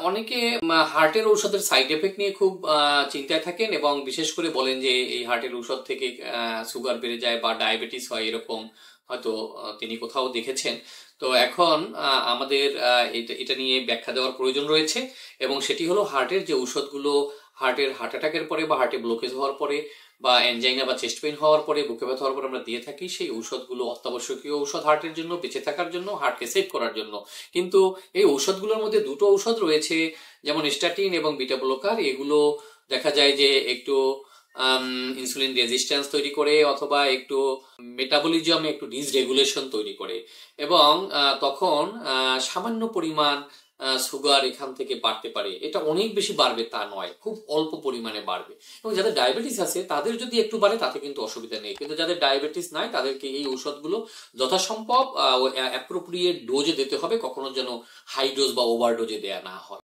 অনেকে হার্টের ঔষধের সাইড এফেক্ট নিয়ে খুব চিন্তায় থাকেন এবং বিশেষ করে বলেন যে এই হার্টের ঔষধ থেকে সুগার বেড়ে যায় বা ডায়াবেটিস হয়, এরকম হয়তো তিনি কোথাও দেখেছেন। তো এখন আমাদের এটা নিয়ে ব্যাখ্যা দেওয়ার প্রয়োজন রয়েছে, এবং সেটি হলো হার্টের যে ঔষধগুলো হার্টের হার্ট অ্যাটাকের পরে বা হার্টে ব্লকেজ হওয়ার পরে বা অ্যানজাইনা বা চেস্ট পেইন হওয়ার পরে, বুকে ব্যথা হওয়ার পরে আমরা দিয়ে থাকি, সেই ঔষধগুলো অত্যাবশ্যকীয় ঔষধ হার্টের জন্য, বেঁচে থাকার জন্য, হার্টকে সেভ করার জন্য। কিন্তু এই ঔষধগুলোর মধ্যে দুটো ঔষধ রয়েছে, যেমন স্ট্যাটিন এবং বিটা ব্লকার। এগুলো দেখা যায় যে একটু ইনসুলিন রেজিস্ট্যান্স তৈরি করে অথবা একটু মেটাবলিজমে একটু ডিসরেগুলেশন তৈরি করে, এবং তখন সামান্য পরিমাণ সুগার এখান থেকে বাড়তে পারে। এটা অনেক বেশি বাড়বে তা নয়, খুব অল্প পরিমাণে বাড়বে। এবং যাদের ডায়াবেটিস আছে তাদের যদি একটু বাড়ে তাতে কিন্তু অসুবিধা নেই, কিন্তু যাদের ডায়াবেটিস নাই তাদেরকে এই ঔষধগুলো যথাসম্ভব অ্যাপ্রোপ্রিয়েট ডোজে দিতে হবে, কখনো যেন হাই ডোজ বা ওভার ডোজে দেয়া না হয়।